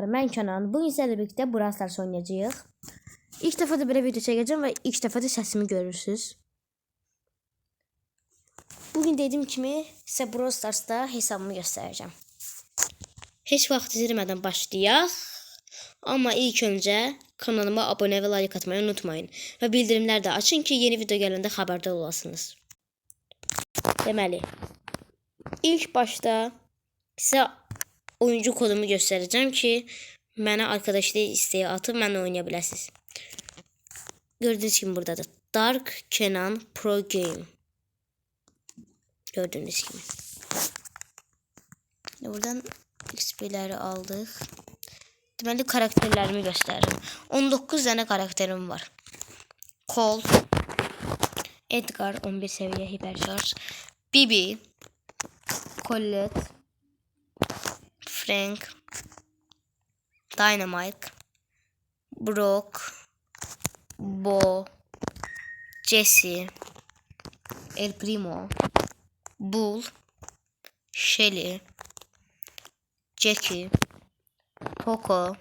Ben Kenan. Bugün sizlerle birlikte Brawl Stars oynayacağız. İlk defa da böyle video çekeceğim ve ilk defa da sesimi görürsünüz. Bugün dediğim kimi size Brawl Stars'ta hesabımı göstereceğim. Hiç vaxt itirmədən başlayaq. Ama ilk önce kanalıma abone ve like atmayı unutmayın. Ve bildirimler de açın ki yeni video gelende haberdar olasınız. Deməli, ilk başta size oyuncu kodumu göstereceğim ki mənə arkadaşlığı isteği atıp mənlə oynaya biləsiniz. Gördüğünüz gibi buradadır. Dark Kenan Pro Game. Gördüğünüz gibi. Buradan XP'leri aldık. Deməli karakterlerimi gösteririm. 19 tane karakterim var. Colt, Edgar 11 seviye hiperşarj, Bibi, Colette, Frank, Dynamite, Brock, Bo, Jesse, El Primo, Bull, Shelly, Jackie, Poco,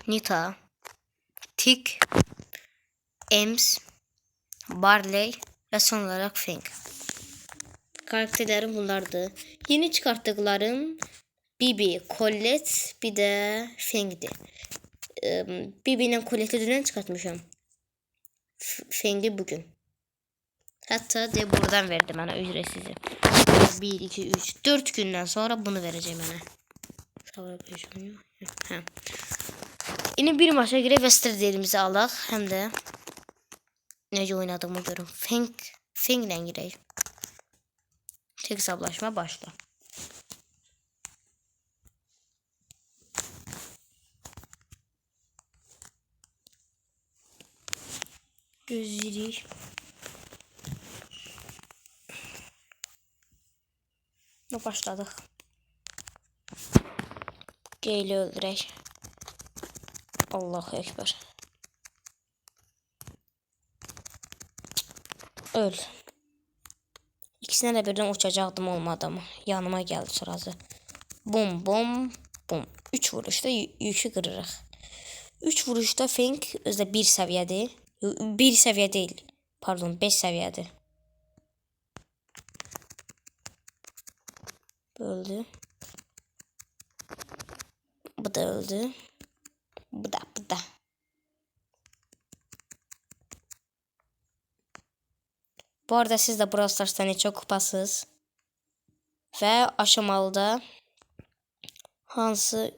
Nita, Tick, Ems, Barley ve son olarak Fink. Karakterlerim bunlardı. Yeni çıkarttıklarım Bibi, Colette bir de Fink'di. Bibi ile Colette'i dünden çıkartmışım. Fink'i bugün. Hatta de buradan verdim bana ücretsizi. 1, 2, 3, 4 günden sonra bunu vereceğim bana. Yine bir maça girip Westerdelimizi alaq. Hem de nece oynadığımı görün. Fink'le gireyim. Tek hesaplaşma başla. Gözleri. Başladık. Geyli öldürək. Allahu Ekber. Öl. İkisine de birden uçacaktım olmadı ama. Yanıma geldi sırası. Bum bum bum. 3 vuruşta yükü kırırıq. 3 vuruşta Fink özde 1 seviyede. 1 seviye değil. Pardon 5 seviyede. Öldü. Bu da öldü. Bu da. Bu arada siz de Brawl Stars'ta neçə kupasız ve aşamalıda hansı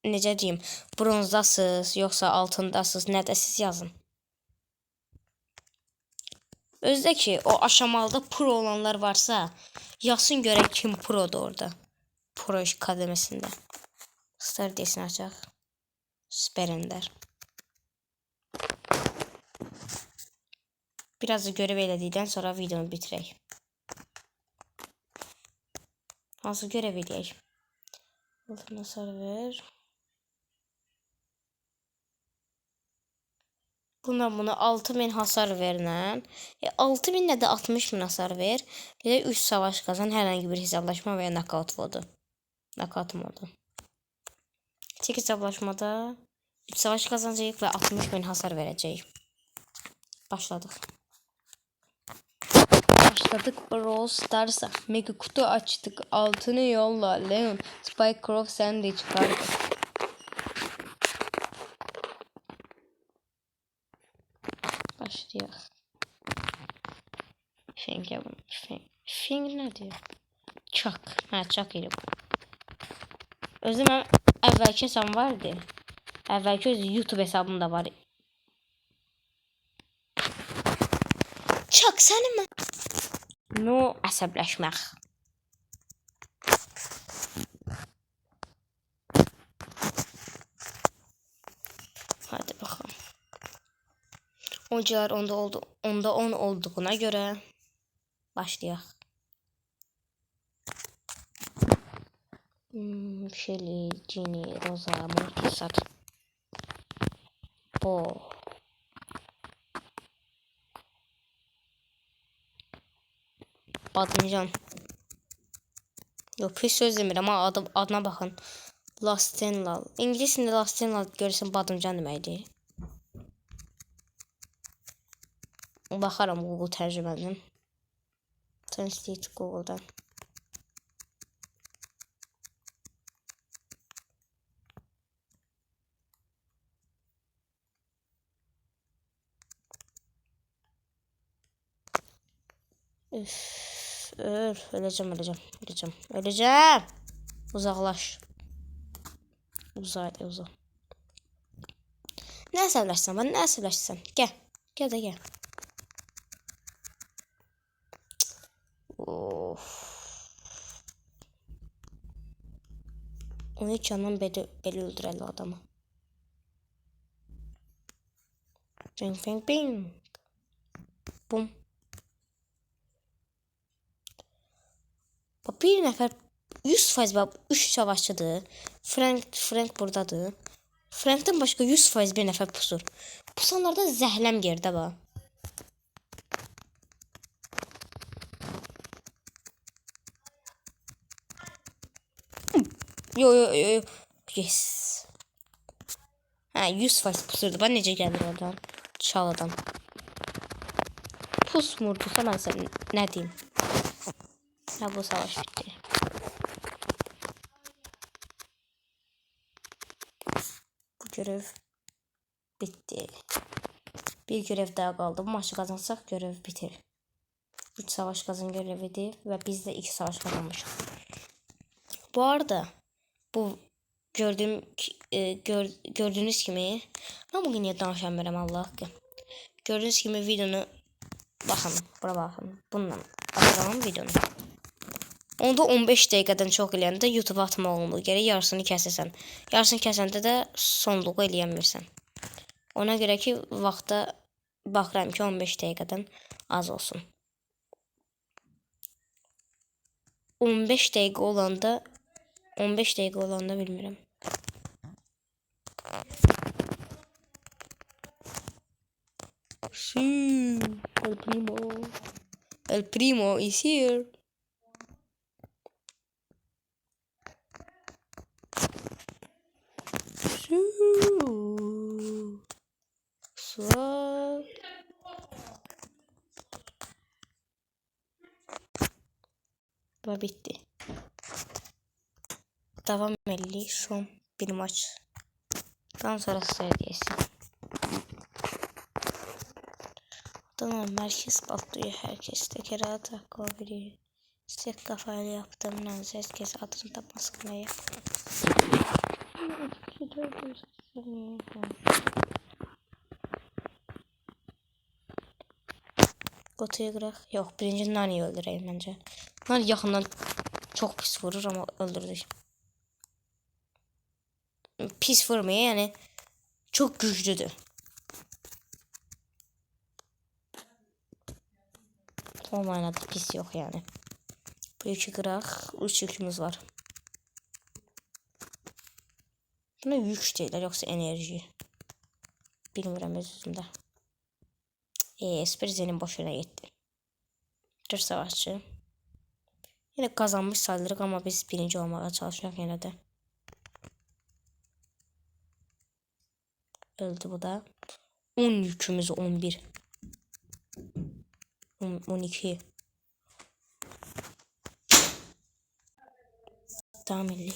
necə deyim, bronzdasınız yoksa altındasınız, nədə siz yazın. Özdə ki o aşamalıda pro olanlar varsa yazsın görək kim produr orada. Pro kademesinde. Star desini açaq. Süper Ender. Biraz da görev elədikdən sonra videonu bitirək. Hansı görev eləyək? Altın hasar ver. Buna 6000 hasar verilen. 6000 ile de 60.000 hasar ver. Bir de 3 savaş kazan, herhangi bir hesaplaşma veya knockout modu. Knockout modu. Tek hesaplaşmada 3 savaş kazanacak ve 60.000 hasar verecek. Başladık. Brawl Stars'a. Mega kutu açtık. Altını yolla. Leon, Spike, Crow sen de çıkardık. Başlayalım. Fink yapalım. Fink ne diyor? Chuck. Ha Chuck ile bu. Özüm evvelki hesabım vardı. Evvelki YouTube hesabım da var. Chuck senin mi? No əsəbləşmək. Hadi bakalım. Oyuncular onda 10 olduğuna göre başlayaq. Shelly, Ginny, Rosa, Mortisat. Bo. Badımcan. Yok pis söz demir ama adına bakın. Lastenlal. İngiliscəsində Lastenlal görürsən badımcan deməkdir. Baxaram Google tərcümədən. Translate Google'dan. Öleceğim. Uzaklaş. Uzaydı. Ne əsəbləşsən? Bana ne əsəbləşsən? Gel. Of. Onu hiç yandan beli öldürəli adamı. Ping. Bum. Bir nəfər 100% bak 3 savaşçıdır. Frank buradadır. Frank'tan başka 100% bir nəfər pusur. Pusanlarda zəhləm gerdə var. Yo. Yes. Ha 100% pusurdu. Ben necə gəlir oradan? Çalıdan. Pusmurdusa mən sənə nə deyim? Ha bu savaş bitti. Bu görev bitti. Bir görev daha kaldı. Bu maçı kazansak görev bitir. 3 savaş kazan görevidir ve biz de 2 savaş kazanmışız. Bu arada bu gördüğünüz gibi ben bugün niye danışamıyorum Allah hakkı. Gördüğünüz gibi videonu bakın. Bununla açalım videonu. Onda 15 dəqiqədən çox eləyəndə YouTube atmaq olmur. Gərək yarısını kəsəsən. Yarısını kəsəndə də sonluğu eləyəmirsən. Ona görə ki, vaxta baxıram ki, 15 dəqiqədən az olsun. 15 dəqiqə olanda bilmirəm. El Primo is here. Ve bitti. Devam elli son bir maç. Daha sonra seviyesi. Tamam merkez patlıyor. Herkes tekrar atak olabilir. Sek kafayla yaptığım naz herkes adını da maskına yap. Kutuyu kırak. Yok birinci Nani'yi öldüreyim bence. Nani yakından çok pis vurur ama öldürdük. Pis vurmuyor yani. Çok güçlüdür. Olmayana da pis yok yani. Bu 2 kırak. 3 yükümüz var. Buna yük deyirlər yoksa enerji. Bilmirəm özümdə. Spirizenin boşuna gitti. Bir savaşçı. Yine kazanmış sayılırıq ama biz birinci olmağa çalışıyoruz yine de. Öldü bu da. 10 yükümüz 11. 12. Tamam elli.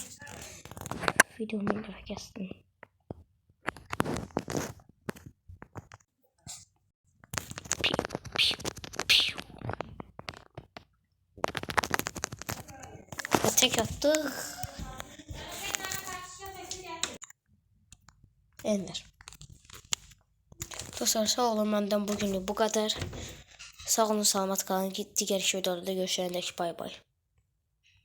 Videomu indirək kəsdim. Tek attık. Ender. Dostlar sağ olun benden bugünlük bu kadar. Sağ olun salamat kalın. Diğer videolarda görüşene dek bay bay.